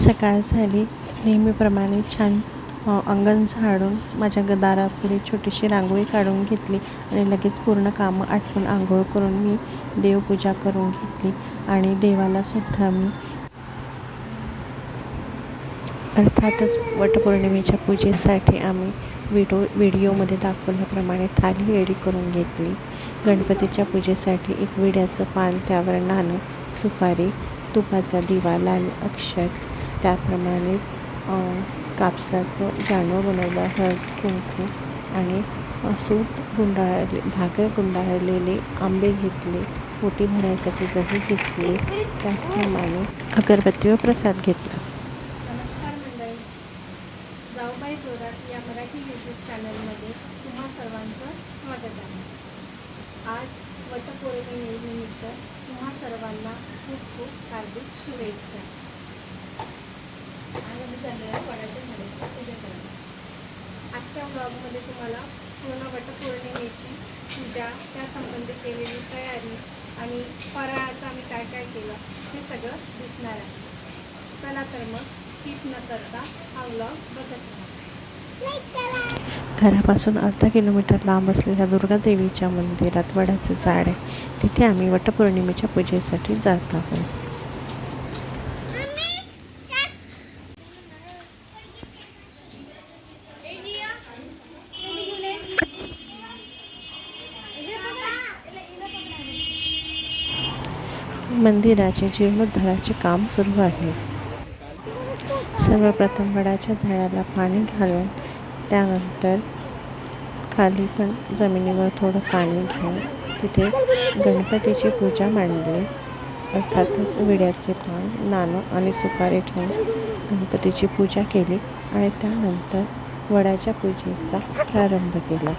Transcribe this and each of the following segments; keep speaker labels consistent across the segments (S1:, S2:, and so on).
S1: सकाळ झाली. नेहमीप्रमाणे छान अंगण झाडून माझ्या दारापुढे छोटीशी रांगोळी काढून घेतली आणि लगेच पूर्ण कामं आटपून आंघोळ करून मी देवपूजा करून घेतली. आणि देवालासुद्धा मी अर्थातच वटपौर्णिमेच्या पूजेसाठी आम्ही व्हिडिओमध्ये दाखवल्याप्रमाणे थाली रेडी करून घेतली. गणपतीच्या पूजेसाठी एक विड्याचं पान, त्यावर नाणं, सुपारी, तुपाचा दिवा, लाल अक्षत, त्याप्रमाणेच कापसाचं जानू बनवलं, हळद, कुंकू आणि सूत धागे गुंडाळलेले आंबे घेतले, ओटी भरायसाठी गहू घेतले, त्याचप्रमाणे अगरबत्ती व प्रसाद घेतला.
S2: नमस्कार मंडळी, जाऊबाई जोरात या मराठी यूट्यूब चॅनलमध्ये तुम्हा सर्वांचं स्वागत आहे. आज वटपौर्णिमेनिमित्त तुम्हा सर्वांना खूप खूप हार्दिक शुभेच्छा. आज आम्ही चाललेलो वडाच्या झाडाची पूजा करायला. आजच्या ब्लॉगमध्ये तुम्हाला पूर्ण वटपौर्णिमेची पूजा, त्या संबंधी केलेली तयारी आणि फराळाचं आम्ही काय काय केलं हे सगळं दिसणार आहे. चला तर मग स्किप न करता हा व्लॉग बघत राहा.
S1: घरापासून अर्धा किलोमीटर लांब असलेल्या दुर्गादेवीच्या मंदिरात वडाचं झाड आहे. तिथे आम्ही वटपौर्णिमेच्या पूजेसाठी जात आहोत. मंदिराचे जीर्णोद्धाराचे काम सुरू आहे. सर्वप्रथम वडाच्या झाडाला पाणी घालून त्यानंतर खाली पण जमिनीवर थोडं पाणी घेऊन तिथे गणपतीची पूजा मांडली. अर्थातच विड्याचे पान, नाणं आणि सुपारी ठेवून गणपतीची पूजा केली आणि त्यानंतर वडाच्या पूजेचा प्रारंभ केला.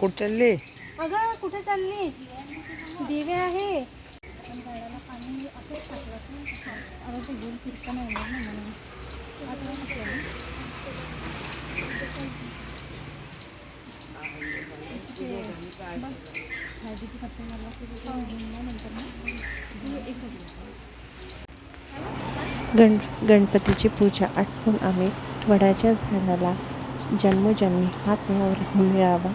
S3: कुठे चालली?
S2: अगं कुठे चालली? दिवे आहे. झाडाला पाणी असंच टाकलं ना, आता ते गोल फिरता नाही येणार ना म्हणून. हळदीची पत्ती मारला नंतर
S1: गणपतीची पूजा आटपून आम्ही वडाच्या झाडाला जन्मोजन्मी हाच नवरा मिळावा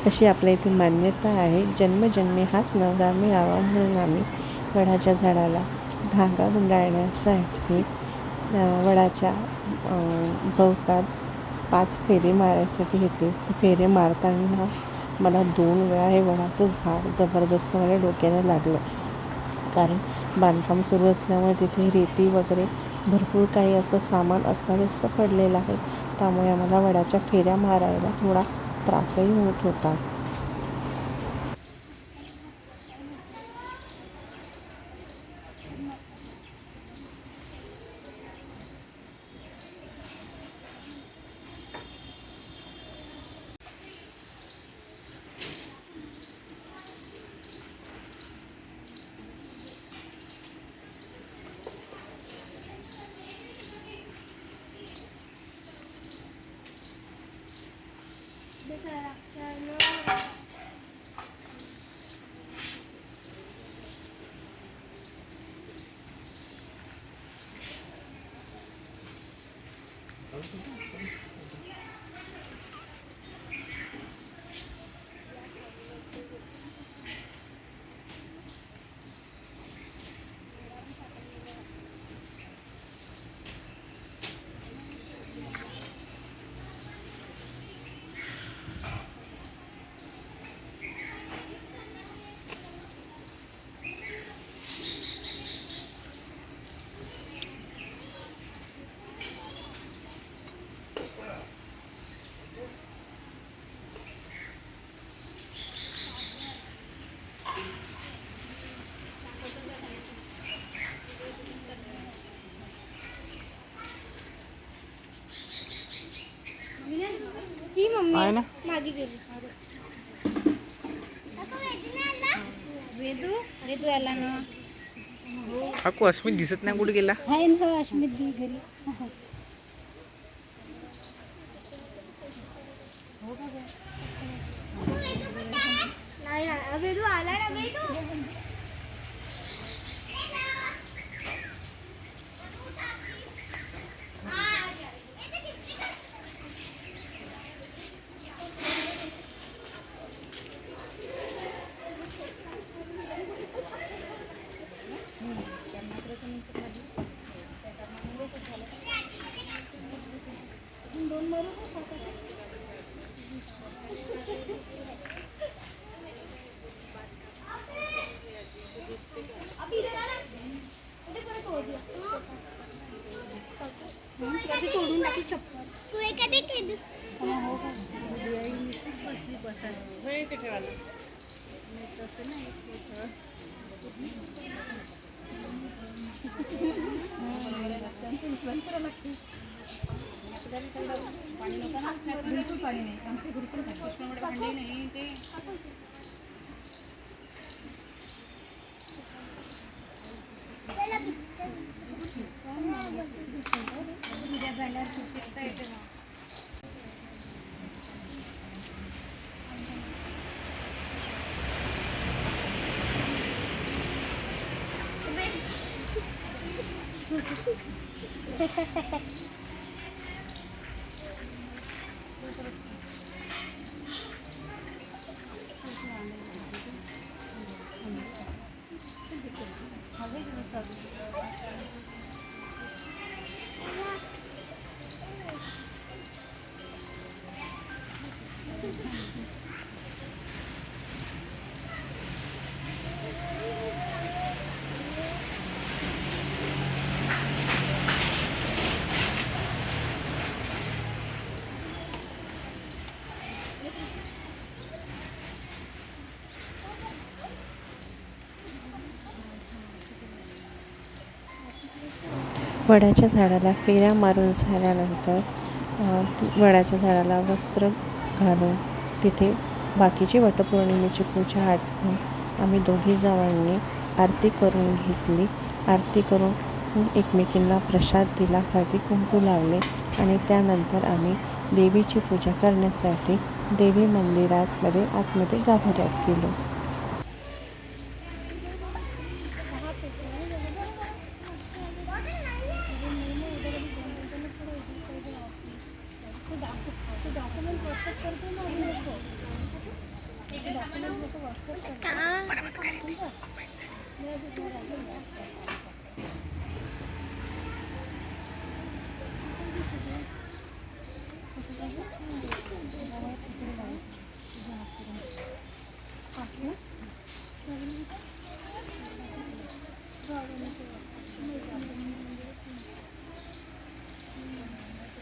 S1: अशी आपल्या इथे मान्यता आहे. जन्मजन्मी हाच नवरा मिळावा म्हणून आम्ही वडाच्या झाडाला धागा गुंडाळण्यासाठी वडाच्या भोवतात 5 फेरे मारायसाठी घेतले. फेरे मारताना मला 2 वेळा हे वडाचं झाड जबरदस्त माझ्या डोक्याला लागलं. कारण बांधकाम सुरू असल्यामुळे तिथे रेती वगैरे भरपूर काही असं सामान अस्ताव्यस्त पडलेलं आहे. त्यामुळे आम्हाला वडाच्या फेऱ्या मारायला थोडा त्रासही होत होता.
S2: ही मम्मी
S3: आहे ना?
S2: मागे गेली. वेदू वेदू आला ना.
S3: काकू अस्मित दिसत नाही, कुठे गेला?
S2: आहे ना अश्मित दी घरी. नाही वेदू आला ना. वेदू तोडून टाकली चप्पल. तू एखादी खेळ.
S3: नाही ते ठेवायला.
S1: वडाच्या झाडाला फेऱ्या मारून झाल्यानंतर वडाच्या झाडाला वस्त्र घालून तिथे बाकीची वटपौर्णिमेची पूजा आटपून आम्ही दोघी जावांनी आरती करून घेतली. आरती करून एकमेकींना प्रसाद दिला, हळदी कुंकू लावले आणि त्यानंतर आम्ही देवीची पूजा करण्यासाठी देवी मंदिरामध्ये आतमध्ये गाभाऱ्यात गेलो.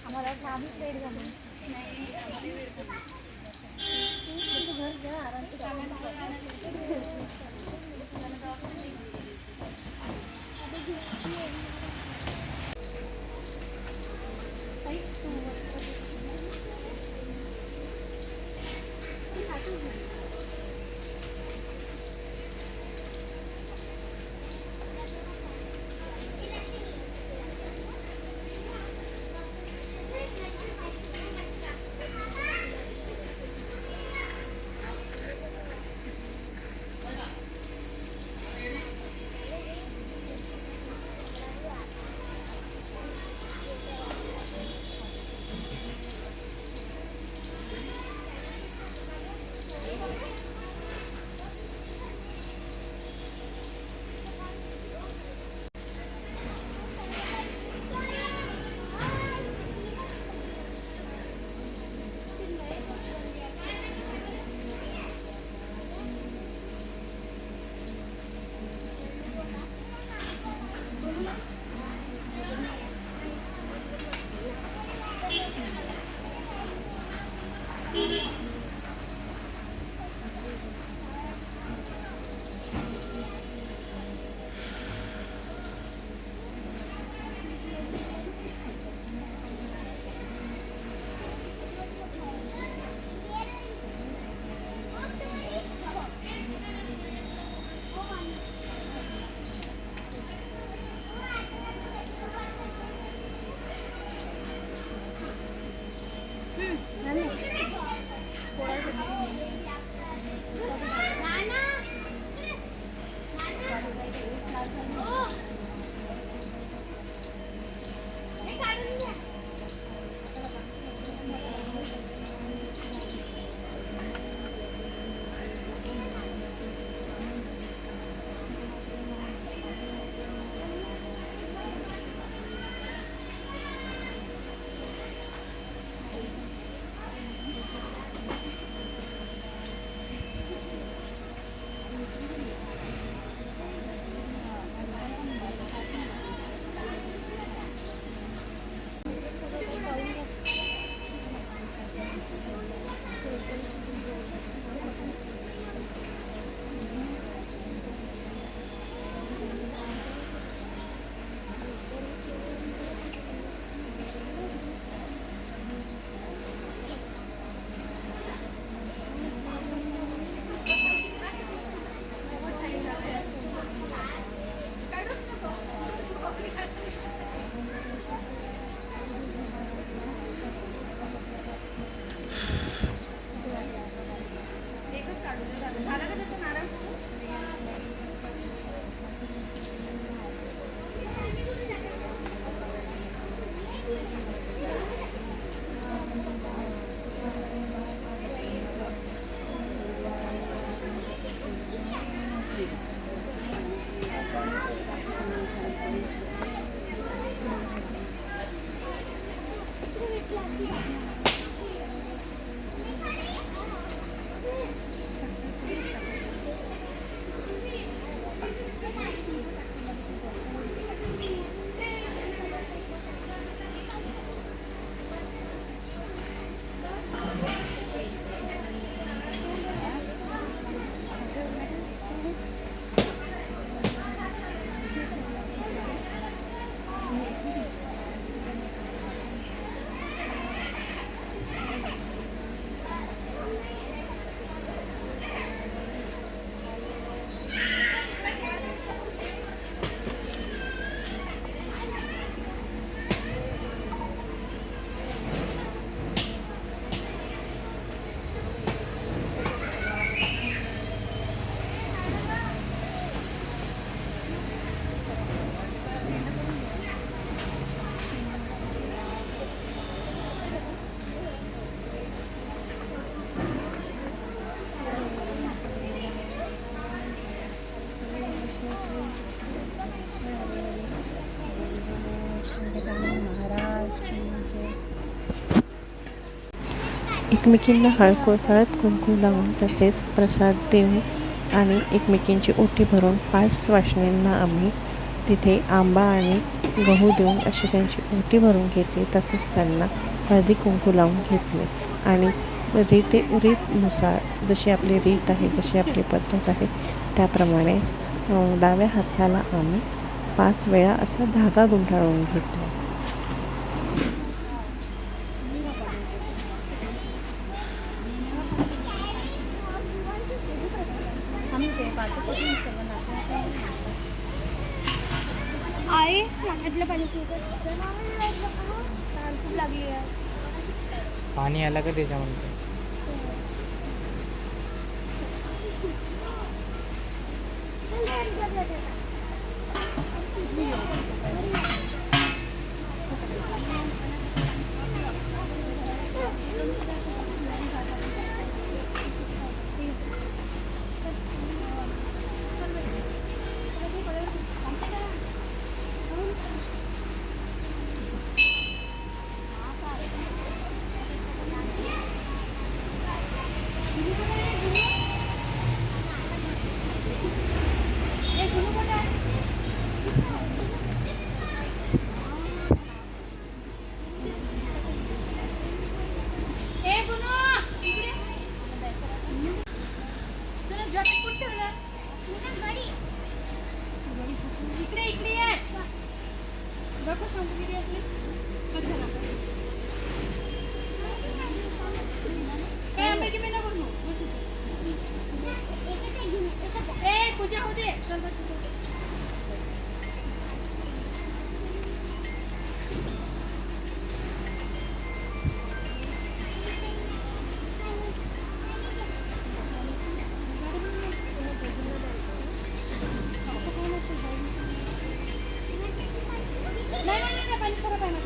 S2: आम्हाला आम्हीच लेट झालो. घर जा आरामचं
S1: एकमेकींना हळद कुंकू लावून तसेच प्रसाद देऊन आणि एकमेकींची ओटी भरून 5 वासनींना आम्ही तिथे आंबा आणि गहू देऊन अशी त्यांची ओटी भरून घेतली. तसेच त्यांना हळदी कुंकू लावून घेतले आणि रीतनुसार जशी आपली रीत आहे, जशी आपली पद्धत आहे त्याप्रमाणेच डाव्या हाताला आम्ही 5 वेळा असा धागा गुंडाळून घेतला.
S4: आई नाकातलं पाणी खूप लागली आहे.
S3: पाणी आलं का त्याच्यामध्ये?
S4: इकडे इकडे आहे. दाखव सांगू आपली कशाला काय आंबे की मी नको घेऊ. ए पूजा होते. नाही पाणी खराब आहे ना.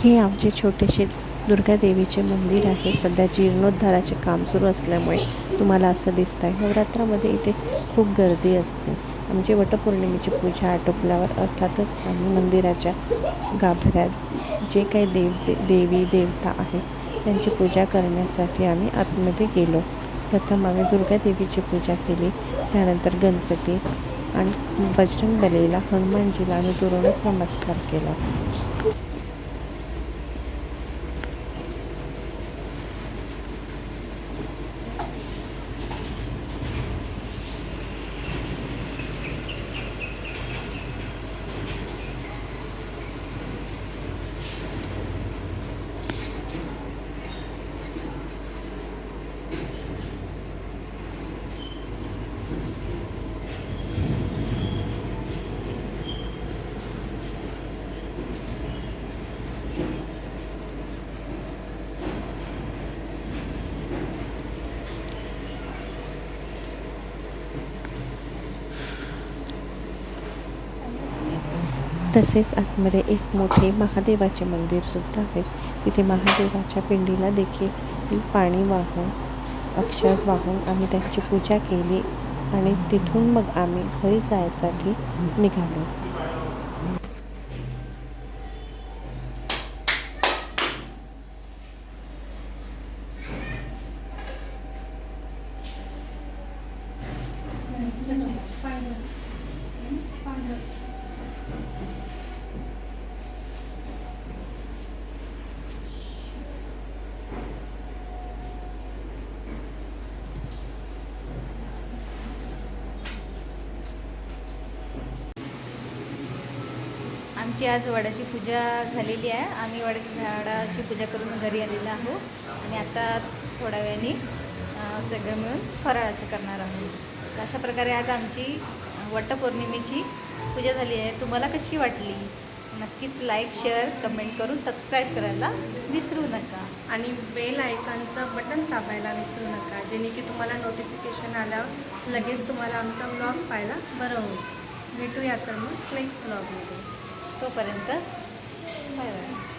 S1: हे आमचे छोटेसे दुर्गादेवीचे मंदिर आहे. सध्या जीर्णोद्धाराचे काम सुरू असल्यामुळे तुम्हाला असं दिसतं आहे. नवरात्रामध्ये इथे खूप गर्दी असते. आमची वटपौर्णिमेची पूजा आटोपल्यावर अर्थातच आम्ही मंदिराच्या गाभाऱ्यात जे काही देवी देवता आहेत त्यांची पूजा करण्यासाठी आम्ही आतमध्ये गेलो. प्रथम आम्ही दुर्गादेवीची पूजा केली, त्यानंतर गणपती आणि बजरंगबलीला, हनुमानजीला आम्ही दुरूनच नमस्कार केला. तसेच आतमध्ये एक मोठे महादेवाचे मंदिरसुद्धा आहे. तिथे महादेवाच्या पिंडीला देखील पाणी वाहून अक्षत वाहून आम्ही त्यांची पूजा केली आणि तिथून मग आम्ही घरी जायसाठी निघालो.
S5: आमची आज वडाची पूजा झालेली आहे. आम्ही वडाच्या झाडाची पूजा करून घरी आलेलो आहोत आणि आता थोड्या वेळाने सगळं मिळून फराळाचं करणार आहोत. तर अशा प्रकारे आज आमची वटपौर्णिमेची पूजा झाली आहे. तुम्हाला कशी वाटली? नक्कीच लाईक, शेअर, कमेंट करून सबस्क्राईब करायला विसरू नका.
S2: आणि बेल आयकॉनचं बटन दाबायला विसरू नका, जेणे की तुम्हाला नोटिफिकेशन आल्यावर लगेच तुम्हाला आमचा व्लॉग पाहायला बरं होईल. भेटूया तर मग नेक्स्ट व्लॉगमध्ये.
S5: तोपर्यंत बाय बाय.